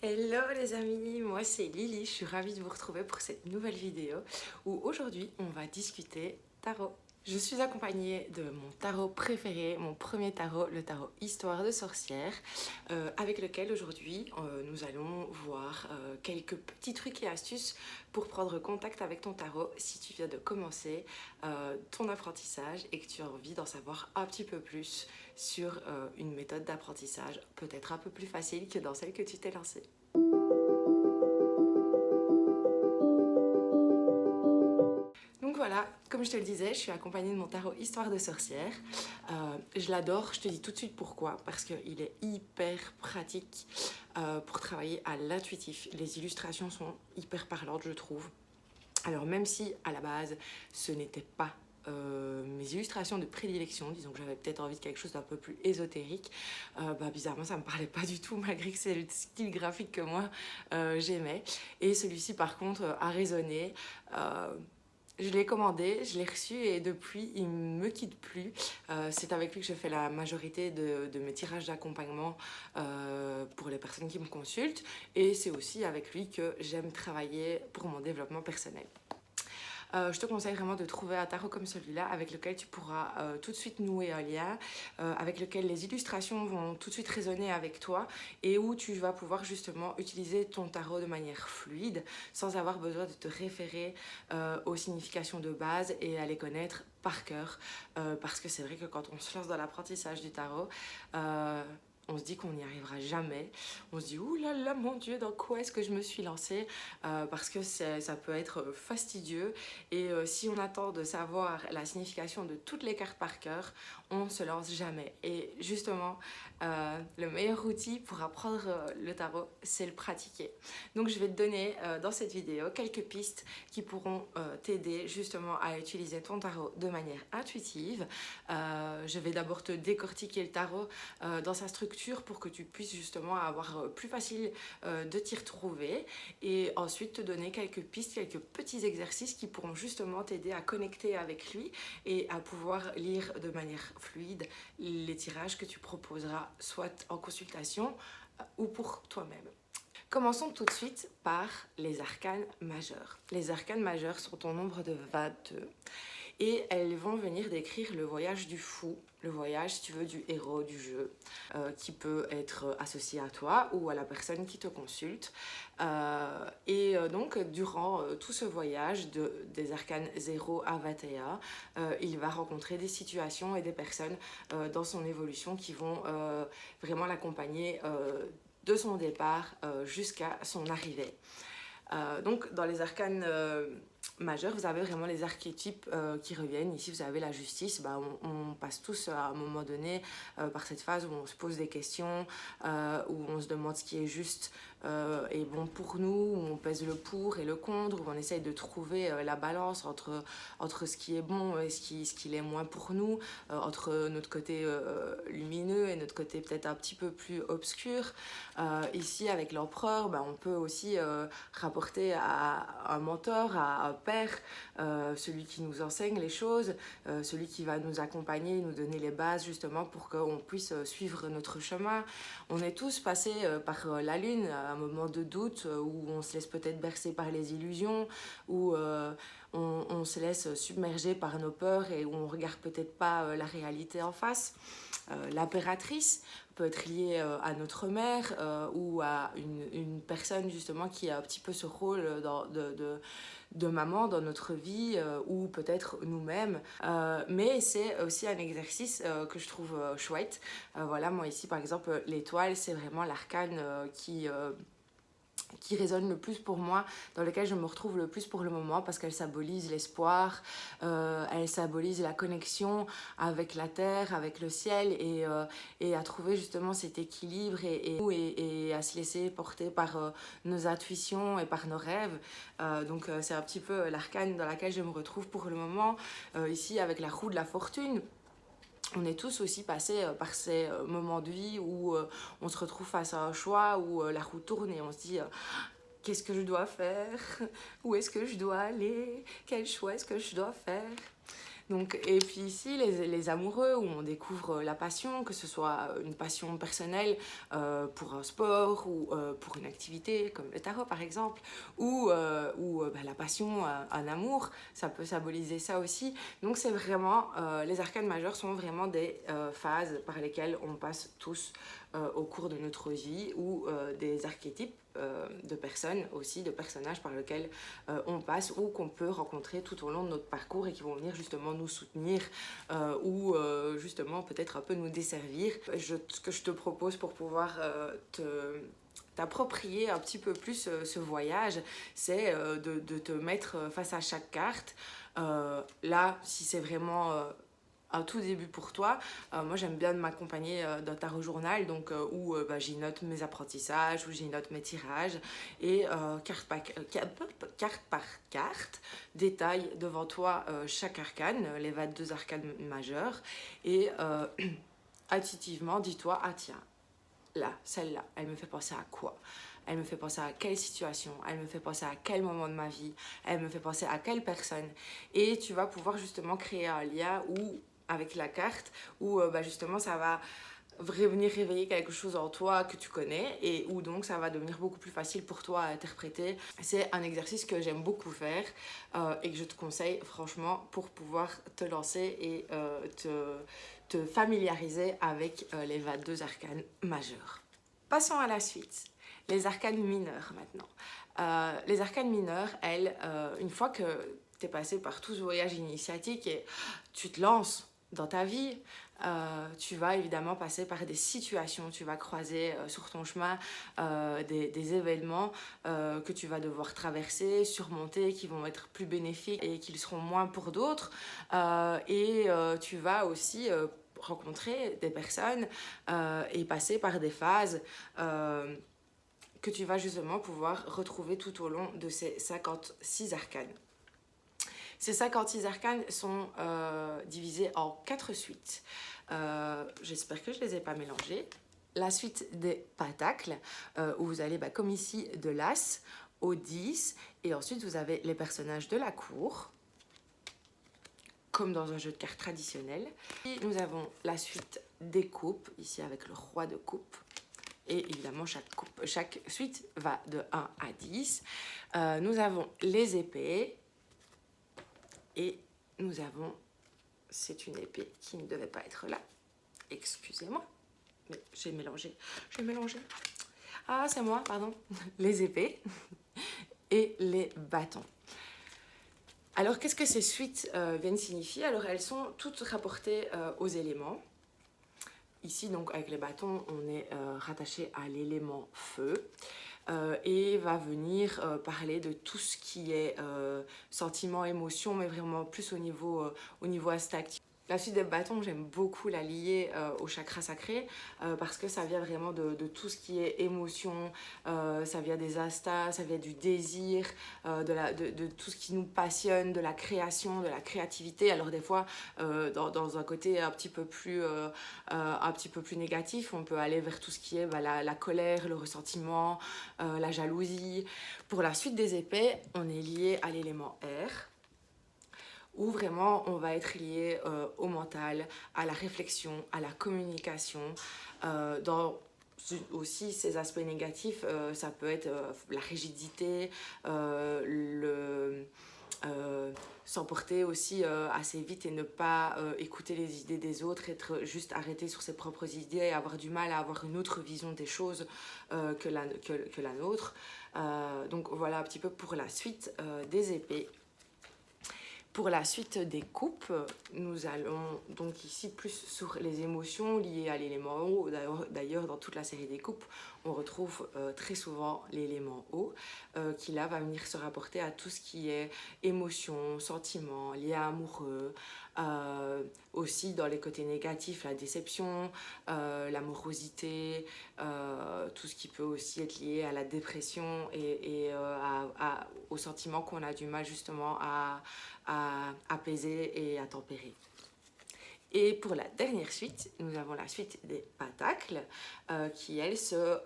Hello les amis, moi c'est Lily, je suis ravie de vous retrouver pour cette nouvelle vidéo où aujourd'hui on va discuter tarot. Je suis accompagnée de mon tarot préféré, mon premier tarot, le tarot Histoire de sorcière, avec lequel aujourd'hui nous allons voir quelques petits trucs et astuces pour prendre contact avec ton tarot si tu viens de commencer ton apprentissage et que tu as envie d'en savoir un petit peu plus sur une méthode d'apprentissage peut-être un peu plus facile que dans celle que tu t'es lancée. Donc voilà, comme je te le disais, je suis accompagnée de mon tarot Histoire de sorcière. Je l'adore, je te dis tout de suite pourquoi, parce qu'il est hyper pratique pour travailler à l'intuitif. Les illustrations sont hyper parlantes, je trouve. Alors même si à la base ce n'était pas mes illustrations de prédilection, disons que j'avais peut-être envie de quelque chose d'un peu plus ésotérique, bizarrement ça me parlait pas du tout malgré que c'est le style graphique que moi j'aimais. Et celui-ci par contre a résonné. Je l'ai commandé, je l'ai reçu et depuis il ne me quitte plus. C'est avec lui que je fais la majorité de mes tirages d'accompagnement pour les personnes qui me consultent et c'est aussi avec lui que j'aime travailler pour mon développement personnel. Je te conseille vraiment de trouver un tarot comme celui-là avec lequel tu pourras tout de suite nouer un lien, avec lequel les illustrations vont tout de suite résonner avec toi et où tu vas pouvoir justement utiliser ton tarot de manière fluide sans avoir besoin de te référer aux significations de base et à les connaître par cœur parce que c'est vrai que quand on se lance dans l'apprentissage du tarot, on se dit qu'on n'y arrivera jamais. On se dit, ouh là là, mon Dieu, dans quoi est-ce que je me suis lancée parce que ça peut être fastidieux. Et si on attend de savoir la signification de toutes les cartes par cœur, on ne se lance jamais. Et justement, le meilleur outil pour apprendre le tarot, c'est le pratiquer. Donc je vais te donner dans cette vidéo quelques pistes qui pourront t'aider justement à utiliser ton tarot de manière intuitive. Je vais d'abord te décortiquer le tarot dans sa structure pour que tu puisses justement avoir plus facile de t'y retrouver et ensuite te donner quelques pistes, quelques petits exercices qui pourront justement t'aider à connecter avec lui et à pouvoir lire de manière fluide les tirages que tu proposeras soit en consultation ou pour toi-même. Commençons tout de suite par les arcanes majeures. Les arcanes majeures sont au nombre de 22 et elles vont venir décrire le voyage du fou, le voyage, si tu veux, du héros du jeu, qui peut être associé à toi ou à la personne qui te consulte. Donc, durant tout ce voyage des arcanes 0 à 21, il va rencontrer des situations et des personnes dans son évolution qui vont vraiment l'accompagner de son départ jusqu'à son arrivée. Donc dans les arcanes majeurs, vous avez vraiment les archétypes qui reviennent. Ici, vous avez la justice. On passe tous à un moment donné par cette phase où on se pose des questions, où on se demande ce qui est juste et bon pour nous, où on pèse le pour et le contre, où on essaye de trouver la balance entre ce qui est bon et ce qui l'est moins pour nous, entre notre côté lumineux et notre côté peut-être un petit peu plus obscur. Ici, avec l'empereur, on peut aussi rapporter à un mentor, à un père, celui qui nous enseigne les choses, celui qui va nous accompagner, nous donner les bases justement pour qu'on puisse suivre notre chemin. On est tous passés par la lune à un moment de doute où on se laisse peut-être bercer par les illusions, où on se laisse submerger par nos peurs et où on regarde peut-être pas la réalité en face. L'impératrice peut être liée à notre mère ou à une personne justement qui a un petit peu ce rôle de maman dans notre vie ou peut-être nous-mêmes. Mais c'est aussi un exercice que je trouve chouette. Voilà, moi ici par exemple, l'étoile, c'est vraiment l'arcane qui résonne le plus pour moi, dans lequel je me retrouve le plus pour le moment parce qu'elle symbolise l'espoir, elle symbolise la connexion avec la terre, avec le ciel et à trouver justement cet équilibre et à se laisser porter par nos intuitions et par nos rêves. Donc c'est un petit peu l'arcane dans laquelle je me retrouve pour le moment. Ici avec la roue de la fortune. On est tous aussi passés par ces moments de vie où on se retrouve face à un choix, où la roue tourne et on se dit qu'est-ce que je dois faire? Où est-ce que je dois aller? Quel choix est-ce que je dois faire? Donc, et puis ici, les amoureux, où on découvre la passion, que ce soit une passion personnelle pour un sport ou pour une activité, comme le tarot par exemple, ou la passion, un amour, ça peut symboliser ça aussi. Donc c'est vraiment, les arcanes majeures sont vraiment des phases par lesquelles on passe tous au cours de notre vie, ou des archétypes de personnes aussi, de personnages par lesquels on passe ou qu'on peut rencontrer tout au long de notre parcours et qui vont venir justement nous soutenir ou justement peut-être un peu nous desservir. Ce que je te propose pour pouvoir t'approprier un petit peu plus ce voyage, c'est de te mettre face à chaque carte. Là, si c'est vraiment un tout début pour toi, moi j'aime bien m'accompagner d'un tarot journal, donc où j'y note mes apprentissages, où j'y note mes tirages, et carte par carte, détaille devant toi chaque arcane, les 22 arcanes majeures, et intuitivement dis-toi, ah tiens, là, celle-là, elle me fait penser à quoi? Elle me fait penser à quelle situation? Elle me fait penser à quel moment de ma vie? Elle me fait penser à quelle personne? Et tu vas pouvoir justement créer un lien où, avec la carte, où justement ça va venir réveiller quelque chose en toi que tu connais, et où donc ça va devenir beaucoup plus facile pour toi à interpréter. C'est un exercice que j'aime beaucoup faire et que je te conseille franchement pour pouvoir te lancer et te familiariser avec les 22 arcanes majeures. Passons à la suite, les arcanes mineures maintenant. Les arcanes mineures, elles, une fois que tu es passé par tout ce voyage initiatique et tu te lances dans ta vie, tu vas évidemment passer par des situations, tu vas croiser sur ton chemin des événements que tu vas devoir traverser, surmonter, qui vont être plus bénéfiques et qui le seront moins pour d'autres. Tu vas aussi rencontrer des personnes et passer par des phases que tu vas justement pouvoir retrouver tout au long de ces 56 arcanes. Ces 56 arcanes sont divisés en 4 suites. J'espère que je ne les ai pas mélangées. La suite des pentacles, où vous allez, comme ici, de l'As au 10. Et ensuite, vous avez les personnages de la cour, comme dans un jeu de cartes traditionnel. Et nous avons la suite des coupes, ici avec le roi de coupe. Et évidemment, chaque suite va de 1 à 10. Nous avons les épées. Et nous avons, c'est une épée qui ne devait pas être là. Excusez-moi, mais j'ai mélangé. Ah, c'est moi, pardon. Les épées et les bâtons. Alors, qu'est-ce que ces suites viennent signifier? Alors, elles sont toutes rapportées aux éléments. Ici, donc, avec les bâtons, on est rattaché à l'élément feu. Et va venir parler de tout ce qui est sentiment, émotion, mais vraiment plus au niveau instinctif. La suite des bâtons, j'aime beaucoup la lier au chakra sacré parce que ça vient vraiment de tout ce qui est émotion, ça vient des astas, ça vient du désir, de tout ce qui nous passionne, de la création, de la créativité. Alors des fois, dans un côté un petit peu plus négatif, on peut aller vers tout ce qui est la colère, le ressentiment, la jalousie. Pour la suite des épées, on est lié à l'élément air, où vraiment on va être lié au mental, à la réflexion, à la communication. Dans aussi ces aspects négatifs, ça peut être la rigidité, s'emporter aussi assez vite et ne pas écouter les idées des autres, être juste arrêté sur ses propres idées et avoir du mal à avoir une autre vision des choses que la nôtre. Donc voilà un petit peu pour la suite des épées. Pour la suite des coupes, nous allons donc ici plus sur les émotions liées à l'élément eau. D'ailleurs, dans toute la série des coupes, on retrouve très souvent l'élément eau qui là va venir se rapporter à tout ce qui est émotion, sentiment, lien amoureux, aussi dans les côtés négatifs, la déception, l'amorosité, tout ce qui peut aussi être lié à la dépression et aux sentiments qu'on a du mal justement à apaiser et à tempérer. Et pour la dernière suite, nous avons la suite des pentacles qui, elle, se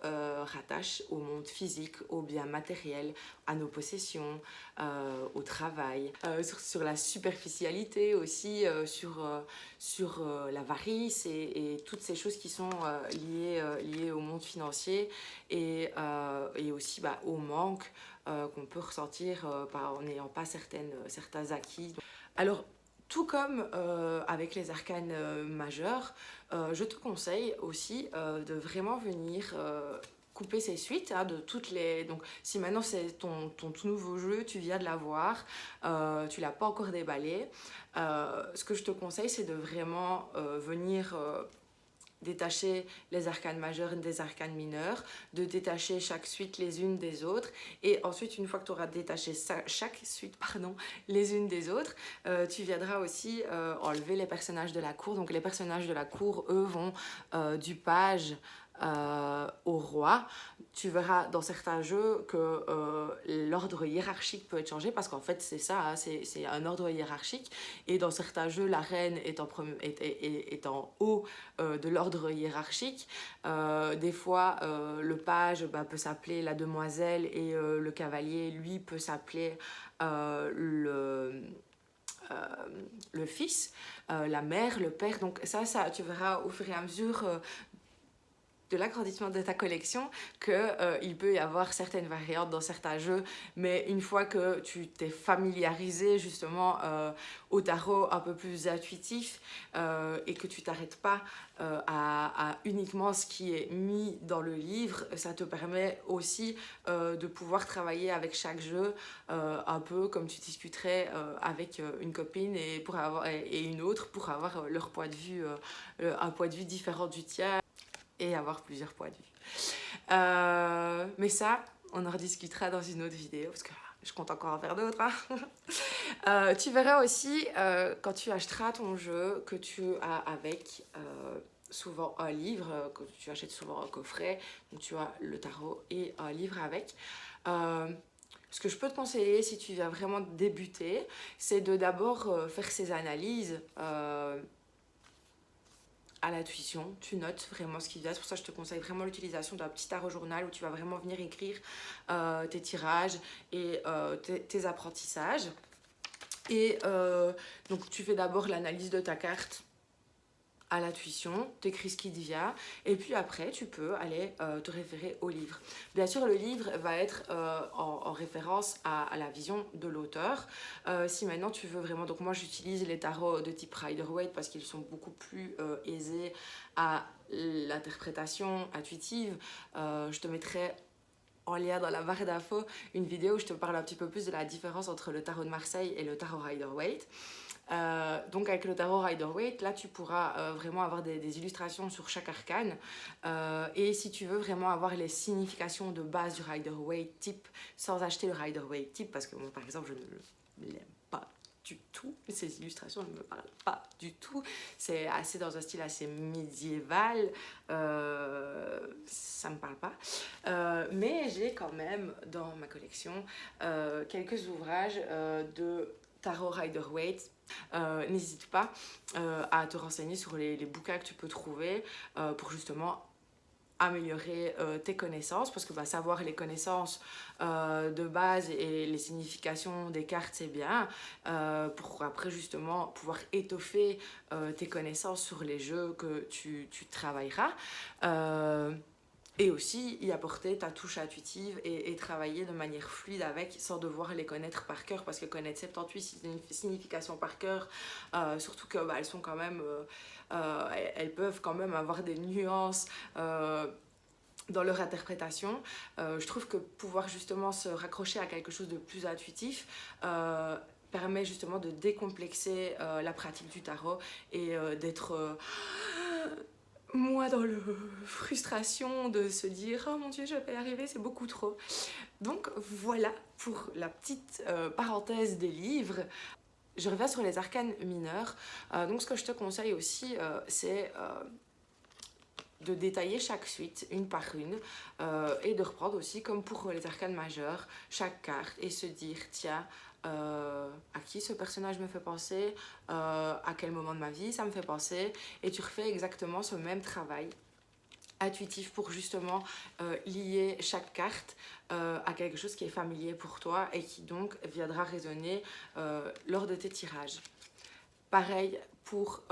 rattache au monde physique, au bien matériel, à nos possessions, au travail, sur la superficialité aussi, sur l'avarice et toutes ces choses qui sont liées au monde financier et aussi au manque qu'on peut ressentir en n'ayant pas certains acquis. Alors, tout comme avec les arcanes majeurs, je te conseille aussi de vraiment venir couper ces suites de toutes les... Donc, si maintenant c'est ton tout nouveau jeu, tu viens de l'avoir, tu l'as pas encore déballé, ce que je te conseille, c'est de vraiment venir... détacher les arcanes majeures des arcanes mineurs, de détacher chaque suite les unes des autres, et ensuite une fois que tu auras détaché chaque suite les unes des autres, tu viendras aussi enlever les personnages de la cour. Donc les personnages de la cour, eux, vont du page au roi. Tu verras dans certains jeux que l'ordre hiérarchique peut être changé parce qu'en fait c'est ça, c'est un ordre hiérarchique, et dans certains jeux la reine est en haut de l'ordre hiérarchique. Des fois le page peut s'appeler la demoiselle et le cavalier lui peut s'appeler le fils, la mère, le père. Donc ça tu verras au fur et à mesure de l'agrandissement de ta collection qu'il peut y avoir certaines variantes dans certains jeux, mais une fois que tu t'es familiarisé justement au tarot un peu plus intuitif et que tu t'arrêtes pas à uniquement ce qui est mis dans le livre, ça te permet aussi de pouvoir travailler avec chaque jeu un peu comme tu discuterais avec une copine et une autre pour avoir leur point de vue, un point de vue différent du tien et avoir plusieurs points de vue. Mais ça, on en rediscutera dans une autre vidéo parce que je compte encore en faire d'autres. Tu verras aussi quand tu achèteras ton jeu que tu as avec souvent un livre, que tu achètes souvent un coffret, donc tu as le tarot et un livre avec. Ce que je peux te conseiller si tu viens vraiment débuter, c'est de d'abord faire ces analyses à l'intuition, tu notes vraiment ce qu'il y a. C'est pour ça que je te conseille vraiment l'utilisation d'un petit tarot journal où tu vas vraiment venir écrire tes tirages et tes apprentissages. Et donc tu fais d'abord l'analyse de ta carte à l'intuition, tu écris ce qui te vient, et puis après tu peux aller te référer au livre. Bien sûr, le livre va être en référence à la vision de l'auteur. Si maintenant tu veux vraiment, donc moi j'utilise les tarots de type Rider-Waite parce qu'ils sont beaucoup plus aisés à l'interprétation intuitive. Je te mettrai en lien dans la barre d'infos une vidéo où je te parle un petit peu plus de la différence entre le tarot de Marseille et le tarot Rider-Waite. Donc avec le tarot Rider-Waite, là tu pourras vraiment avoir des illustrations sur chaque arcane et si tu veux vraiment avoir les significations de base du Rider-Waite type sans acheter le Rider-Waite type, parce que moi par exemple je ne l'aime pas du tout, ces illustrations ne me parlent pas du tout, c'est assez dans un style assez médiéval, ça me parle pas, mais j'ai quand même dans ma collection quelques ouvrages de tarot Rider-Waite. N'hésite pas à te renseigner sur les bouquins que tu peux trouver pour justement améliorer tes connaissances, parce que savoir les connaissances de base et les significations des cartes c'est bien, pour après justement pouvoir étoffer tes connaissances sur les jeux que tu travailleras. Et aussi y apporter ta touche intuitive et travailler de manière fluide avec sans devoir les connaître par cœur, parce que connaître 78 significations par cœur, surtout que elles sont quand même elles peuvent quand même avoir des nuances dans leur interprétation. Je trouve que pouvoir justement se raccrocher à quelque chose de plus intuitif permet justement de décomplexer la pratique du tarot et d'être moi dans la frustration de se dire oh mon dieu je vais pas y arriver, c'est beaucoup trop. Donc voilà pour la petite parenthèse des livres. Je reviens sur les arcanes mineurs. Donc ce que je te conseille aussi c'est de détailler chaque suite une par une et de reprendre aussi comme pour les arcanes majeures chaque carte et se dire tiens à qui ce personnage me fait penser, à quel moment de ma vie ça me fait penser, et tu refais exactement ce même travail intuitif pour justement lier chaque carte à quelque chose qui est familier pour toi et qui donc viendra résonner lors de tes tirages. Pareil pour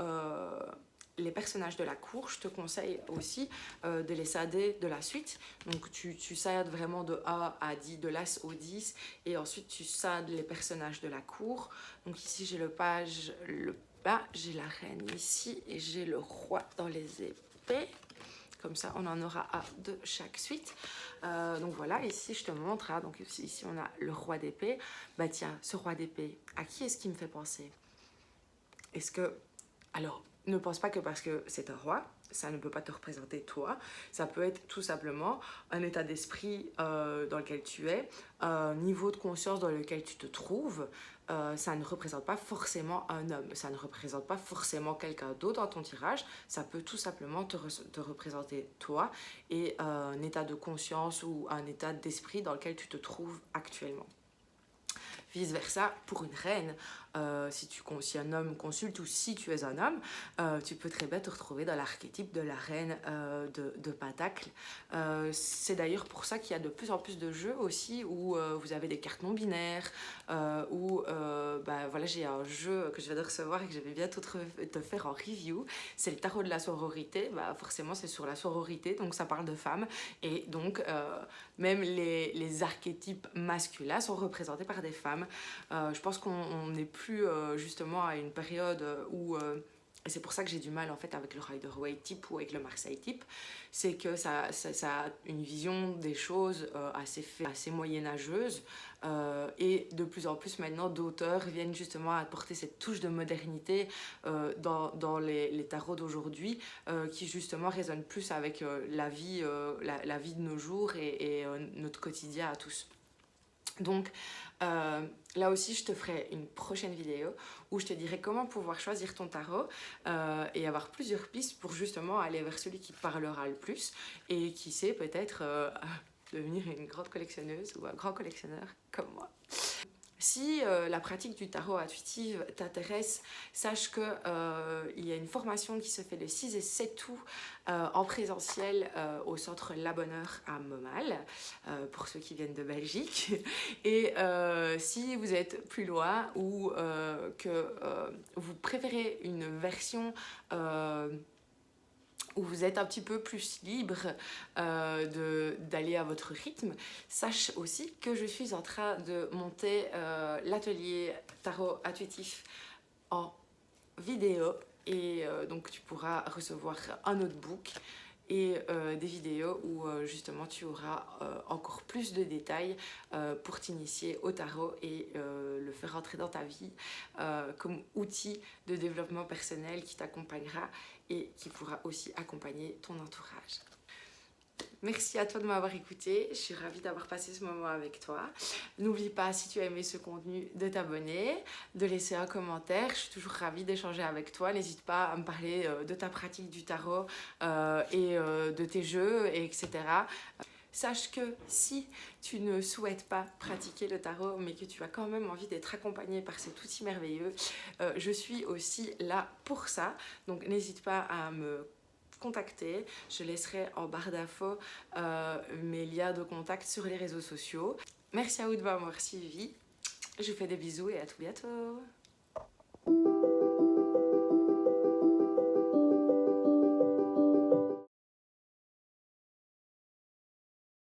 les personnages de la cour, je te conseille aussi de les sader de la suite. Donc tu sades vraiment de A à 10, de l'As au 10, et ensuite tu sades les personnages de la cour. Donc ici j'ai le page, le bas, j'ai la reine ici et j'ai le roi dans les épées. Comme ça, on en aura un de chaque suite. Donc voilà, ici je te montre. Hein, donc ici on a le roi d'épée. Bah tiens, ce roi d'épée, à qui est-ce qu'il me fait penser? Est-ce que... Alors, ne pense pas que parce que c'est un roi, ça ne peut pas te représenter toi. Ça peut être tout simplement un état d'esprit dans lequel tu es, un niveau de conscience dans lequel tu te trouves. Ça ne représente pas forcément un homme, ça ne représente pas forcément quelqu'un d'autre dans ton tirage. Ça peut tout simplement te représenter toi et un état de conscience ou un état d'esprit dans lequel tu te trouves actuellement. Vice versa, pour une reine, si un homme consulte ou si tu es un homme, tu peux très bien te retrouver dans l'archétype de la reine de Pentacle. C'est d'ailleurs pour ça qu'il y a de plus en plus de jeux aussi où vous avez des cartes non binaires, où voilà, j'ai un jeu que je viens de recevoir et que je vais bientôt te faire en review. C'est le tarot de la sororité. Forcément, c'est sur la sororité, donc ça parle de femmes. Et donc, même les archétypes masculins sont représentés par des femmes. Je pense qu'on n'est plus justement à une période où... et c'est pour ça que j'ai du mal en fait avec le Rider-Waite type ou avec le Marseille type, c'est que ça a une vision des choses assez moyenâgeuse, et de plus en plus maintenant d'auteurs viennent justement apporter cette touche de modernité dans les tarots d'aujourd'hui, qui justement résonnent plus avec la vie de nos jours et notre quotidien à tous. Donc là aussi je te ferai une prochaine vidéo où je te dirai comment pouvoir choisir ton tarot et avoir plusieurs pistes pour justement aller vers celui qui te parlera le plus et qui sait peut-être devenir une grande collectionneuse ou un grand collectionneur comme moi. Si la pratique du tarot intuitif t'intéresse, sache qu'il y a une formation qui se fait le 6 et 7 août en présentiel au centre La Bonne Heure à Montmal, pour ceux qui viennent de Belgique. Et si vous êtes plus loin ou que vous préférez une version où vous êtes un petit peu plus libre d'aller à votre rythme, sache aussi que je suis en train de monter l'atelier tarot intuitif en vidéo, et donc tu pourras recevoir un notebook et des vidéos où justement tu auras encore plus de détails pour t'initier au tarot et le faire entrer dans ta vie comme outil de développement personnel qui t'accompagnera et qui pourra aussi accompagner ton entourage. Merci à toi de m'avoir écouté, je suis ravie d'avoir passé ce moment avec toi. N'oublie pas, si tu as aimé ce contenu, de t'abonner, de laisser un commentaire. Je suis toujours ravie d'échanger avec toi. N'hésite pas à me parler de ta pratique du tarot et de tes jeux, etc. Sache que si tu ne souhaites pas pratiquer le tarot, mais que tu as quand même envie d'être accompagné par cet outil merveilleux, je suis aussi là pour ça. Donc n'hésite pas à me contacter, je laisserai en barre d'infos mes liens de contact sur les réseaux sociaux. Merci à vous de m'avoir suivi, je vous fais des bisous et à tout bientôt.